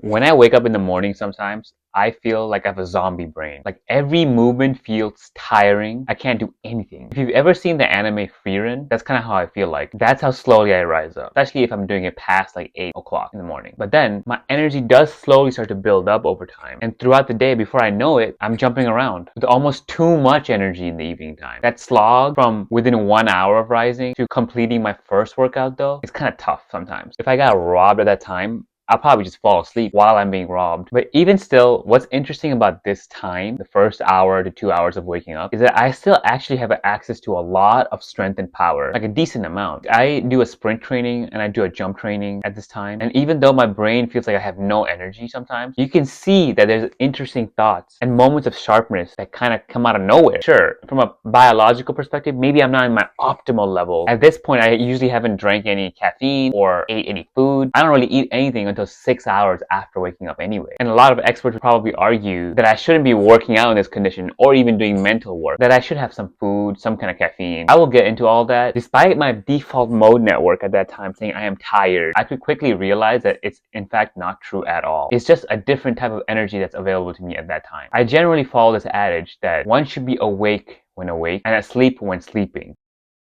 When I wake up in the morning sometimes, I feel like I have a zombie brain. Like every movement feels tiring. I can't do anything. If you've ever seen the anime Frieren, that's kind of how I feel like. That's how slowly I rise up, especially if I'm doing it past like 8 o'clock in the morning. But then my energy does slowly start to build up over time. And throughout the day, before I know it, I'm jumping around with almost too much energy in the evening time. That slog from within 1 hour of rising to completing my first workout though, it's kind of tough sometimes. If I got robbed at that time, I'll probably just fall asleep while I'm being robbed. But even still, what's interesting about this time, the first hour to 2 hours of waking up, is that I still actually have access to a lot of strength and power, like a decent amount. I do a sprint training and I do a jump training at this time. And even though my brain feels like I have no energy sometimes, you can see that there's interesting thoughts and moments of sharpness that kind of come out of nowhere. Sure, from a biological perspective, maybe I'm not in my optimal level. At this point, I usually haven't drank any caffeine or ate any food. I don't really eat anything until 6 hours after waking up anyway. And a lot of experts would probably argue that I shouldn't be working out in this condition or even doing mental work, that I should have some food, some kind of caffeine. I will get into all that. Despite my default mode network at that time saying I am tired, I could quickly realize that it's in fact not true at all. It's just a different type of energy that's available to me at that time. I generally follow this adage that one should be awake when awake and asleep when sleeping.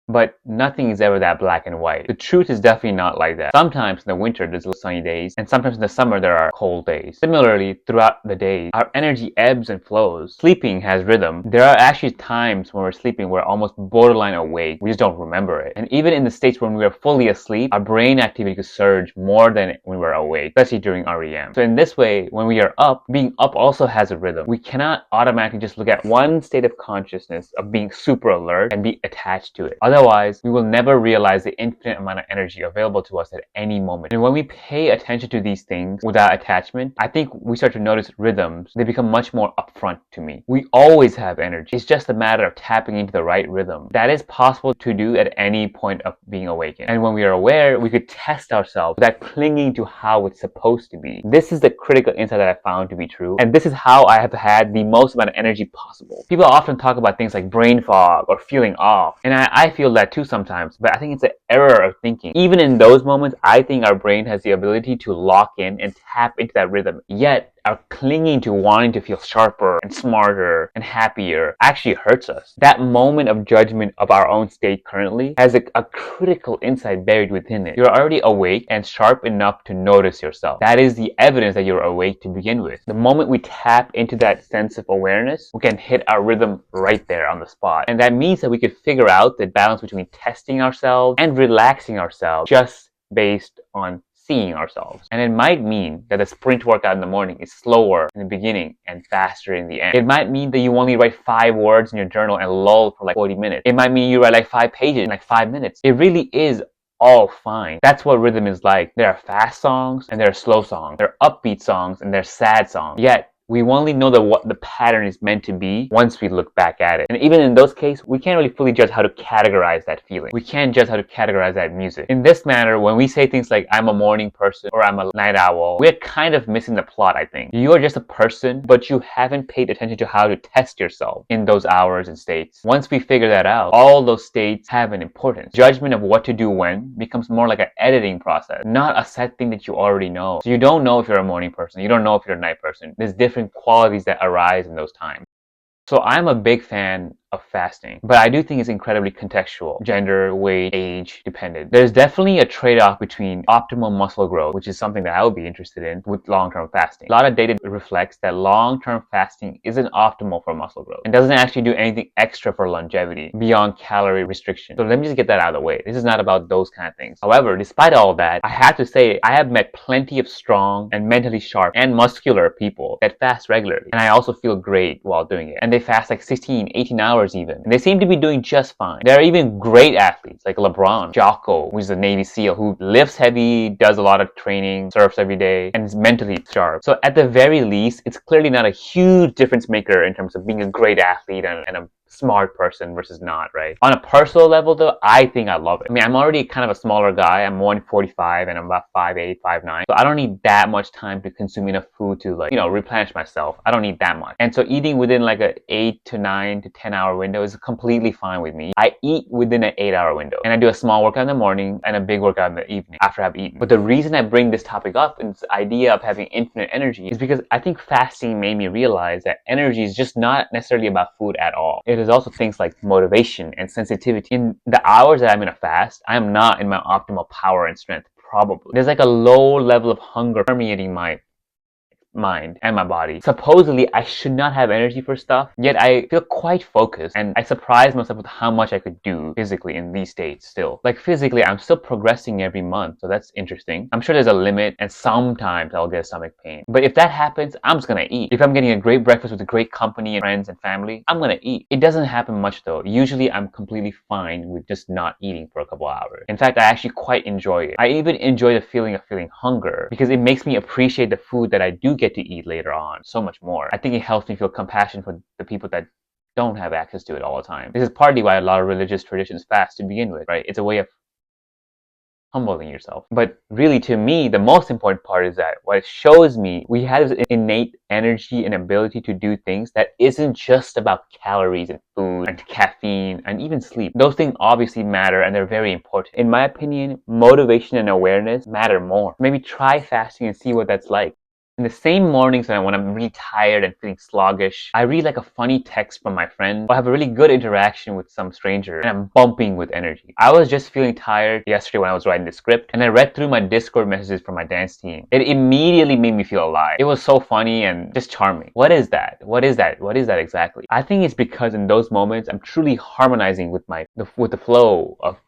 But nothing is ever that black and white. The truth is definitely not like that. Sometimes in the winter there's sunny days, and sometimes in the summer there are cold days. Similarly, throughout the day, our energy ebbs and flows. Sleeping has rhythm. There are actually times when we're sleeping we're almost borderline awake. We just don't remember it. And even in the states when we are fully asleep, our brain activity could surge more than when we're awake, especially during REM. So in this way, when we are up, being up also has a rhythm. We cannot automatically just look at one state of consciousness of being super alert and be attached to it. Otherwise, we will never realize the infinite amount of energy available to us at any moment. And when we pay attention to these things without attachment, I think we start to notice rhythms. They become much more upfront to me. We always have energy. It's just a matter of tapping into the right rhythm. That is possible to do at any point of being awakened. And when we are aware, we could test ourselves without clinging to how it's supposed to be. This is the critical insight that I found to be true. And this is how I have had the most amount of energy possible. People often talk about things like brain fog or feeling off. And I feel that too sometimes, but I think it's an error of thinking. Even in those moments, I think our brain has the ability to lock in and tap into that rhythm. Yet, our clinging to wanting to feel sharper and smarter and happier actually hurts us. That moment of judgment of our own state currently has a critical insight buried within it. You're already awake and sharp enough to notice yourself. That is the evidence that you're awake to begin with. The moment we tap into that sense of awareness, we can hit our rhythm right there on the spot. And that means that we could figure out the balance between testing ourselves and relaxing ourselves just based on seeing ourselves. And it might mean that a sprint workout in the morning is slower in the beginning and faster in the end. It might mean that you only write 5 words in your journal and lull for like 40 minutes. It might mean you write like 5 pages in like 5 minutes. It really is all fine. That's what rhythm is like. There are fast songs and there are slow songs. There are upbeat songs and there are sad songs. Yet, we only know that what the pattern is meant to be once we look back at it. And even in those cases, we can't really fully judge how to categorize that feeling. We can't judge how to categorize that music. In this manner, when we say things like, I'm a morning person or I'm a night owl, we're kind of missing the plot, I think. You are just a person, but you haven't paid attention to how to test yourself in those hours and states. Once we figure that out, all those states have an importance. Judgment of what to do when becomes more like an editing process, not a set thing that you already know. So you don't know if you're a morning person. You don't know if you're a night person. There's different qualities that arise in those times. So I'm a big fan of fasting, but I do think it's incredibly contextual, gender, weight, age dependent. There's definitely a trade-off between optimal muscle growth, which is something that I would be interested in, with long-term fasting. A lot of data reflects that long-term fasting isn't optimal for muscle growth and doesn't actually do anything extra for longevity beyond calorie restriction. So let me just get that out of the way. This is not about those kind of things. However, despite all that, I have to say I have met plenty of strong and mentally sharp and muscular people that fast regularly, and I also feel great while doing it. And they fast like 16, 18 hours even. And they seem to be doing just fine. There are even great athletes like LeBron, Jocko, who's a Navy SEAL, who lifts heavy, does a lot of training, surfs every day, and is mentally sharp. So at the very least, it's clearly not a huge difference maker in terms of being a great athlete and a smart person versus not, right? On a personal level though, I think I love it. I mean, I'm already kind of a smaller guy. I'm 145 and I'm about 5'8", 5'9". So I don't need that much time to consume enough food to like, replenish myself. I don't need that much. And so eating within like a 8 to 9 to 10 hour window is completely fine with me. I eat within an 8-hour window and I do a small workout in the morning and a big workout in the evening after I've eaten. But the reason I bring this topic up and this idea of having infinite energy is because I think fasting made me realize that energy is just not necessarily about food at all. It is also things like motivation and sensitivity. In the hours that I'm in a fast, I am not in my optimal power and strength, probably. There's like a low level of hunger permeating my mind and my body. Supposedly, I should not have energy for stuff, yet I feel quite focused and I surprise myself with how much I could do physically in these states still. Like physically, I'm still progressing every month, so that's interesting. I'm sure there's a limit and sometimes I'll get a stomach pain. But if that happens, I'm just gonna eat. If I'm getting a great breakfast with a great company and friends and family, I'm gonna eat. It doesn't happen much though. Usually I'm completely fine with just not eating for a couple hours. In fact, I actually quite enjoy it. I even enjoy the feeling of feeling hunger because it makes me appreciate the food that I do get to eat later on so much more. I think it helps me feel compassion for the people that don't have access to it all the time. This is partly why a lot of religious traditions fast to begin with, right? It's a way of humbling yourself. But really, to me, the most important part is that what it shows me, we have this innate energy and ability to do things that isn't just about calories and food and caffeine and even sleep. Those things obviously matter and they're very important. In my opinion, motivation and awareness matter more. Maybe try fasting and see what that's like. In the same mornings when I'm really tired and feeling sluggish, I read like a funny text from my friend or have a really good interaction with some stranger and I'm bumping with energy. I was just feeling tired yesterday when I was writing the script and I read through my Discord messages from my dance team. It immediately made me feel alive. It was so funny and just charming. What is that? What is that? What is that exactly? I think it's because in those moments I'm truly harmonizing with the flow of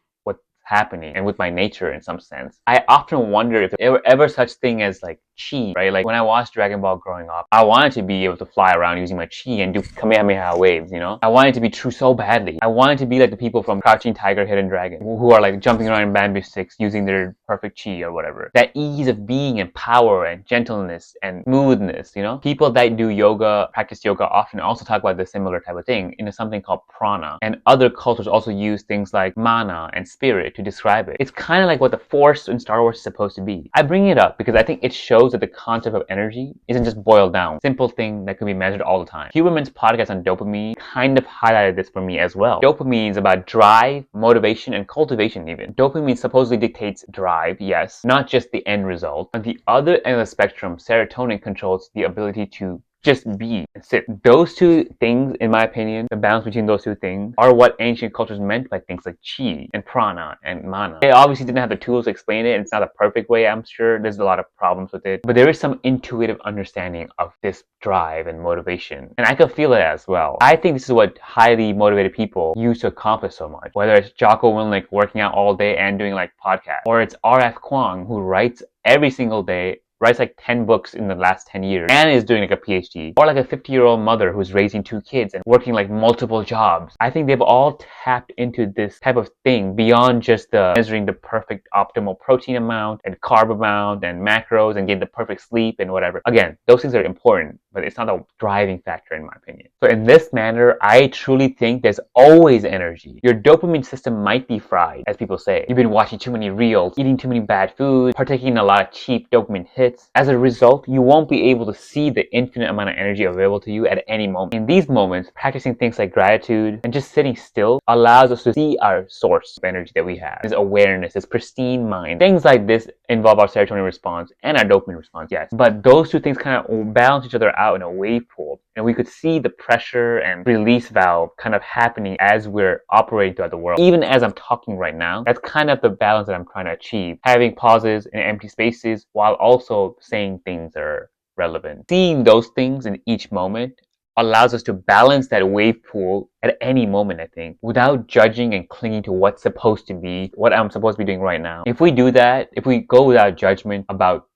happening and with my nature in some sense. I often wonder if there were ever such thing as like chi, right? Like when I watched Dragon Ball growing up, I wanted to be able to fly around using my chi and do Kamehameha waves, I wanted to be true so badly. I wanted to be like the people from Crouching Tiger, Hidden Dragon who are like jumping around in bamboo sticks using their perfect chi or whatever. That ease of being and power and gentleness and smoothness, People that do yoga, practice yoga often also talk about the similar type of thing in something called Prana. And other cultures also use things like mana and spirit to describe it. It's kind of like what the Force in Star Wars is supposed to be. I bring it up because I think it shows that the concept of energy isn't just boiled down, simple thing that can be measured all the time. Huberman's podcast on dopamine kind of highlighted this for me as well. Dopamine is about drive, motivation, and cultivation even. Dopamine supposedly dictates drive, yes, not just the end result. On the other end of the spectrum, serotonin controls the ability to just be and sit. Those two things, in my opinion, the balance between those two things are what ancient cultures meant by things like chi and prana and mana. They obviously didn't have the tools to explain it, and it's not a perfect way, I'm sure. There's a lot of problems with it, but there is some intuitive understanding of this drive and motivation, and I could feel it as well. I think this is what highly motivated people use to accomplish so much, whether it's Jocko Willink working out all day and doing like podcasts, or it's R.F. Kuang who writes every single day, writes like 10 books in the last 10 years and is doing like a PhD, or like a 50-year-old mother who's raising 2 kids and working like multiple jobs. I think they've all tapped into this type of thing beyond just measuring the perfect optimal protein amount and carb amount and macros and getting the perfect sleep and whatever. Again, those things are important, but it's not a driving factor in my opinion. So in this manner, I truly think there's always energy. Your dopamine system might be fried, as people say. You've been watching too many reels, eating too many bad foods, partaking in a lot of cheap dopamine hits. As a result, you won't be able to see the infinite amount of energy available to you at any moment. In these moments, practicing things like gratitude and just sitting still allows us to see our source of energy that we have, this awareness, this pristine mind. Things like this involve our serotonin response and our dopamine response, yes. But those two things kind of balance each other out in a wave pool, and we could see the pressure and release valve kind of happening as we're operating throughout the world. Even as I'm talking right now, that's kind of the balance that I'm trying to achieve. Having pauses and empty spaces while also saying things that are relevant. Seeing those things in each moment allows us to balance that wave pool at any moment, I think, without judging and clinging to what's supposed to be, what I'm supposed to be doing right now. If we do that, if we go without judgment about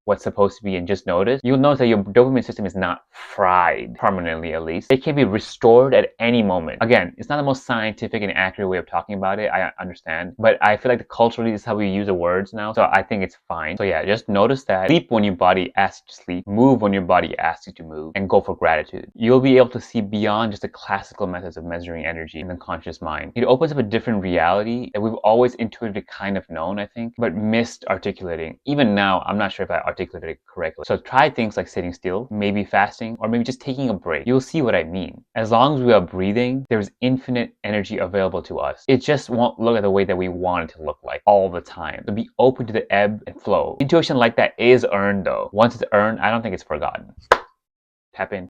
what's supposed to be and just notice, you'll notice that your dopamine system is not fried permanently, at least. It can be restored at any moment. Again, it's not the most scientific and accurate way of talking about it, I understand, but I feel like culturally this is how we use the words now, so I think it's fine. So yeah, just notice that. Sleep when your body asks you to sleep, move when your body asks you to move, and go for gratitude. You'll be able to see beyond just the classical methods of measuring energy in the conscious mind. It opens up a different reality that we've always intuitively kind of known, I think, but missed articulating. Even now, I'm not sure if I articulated it correctly. So try things like sitting still, maybe fasting, or maybe just taking a break. You'll see what I mean. As long as we are breathing, there's infinite energy available to us. It just won't look at the way that we want it to look like all the time. So be open to the ebb and flow. Intuition like that is earned though. Once it's earned, I don't think it's forgotten. Tap in.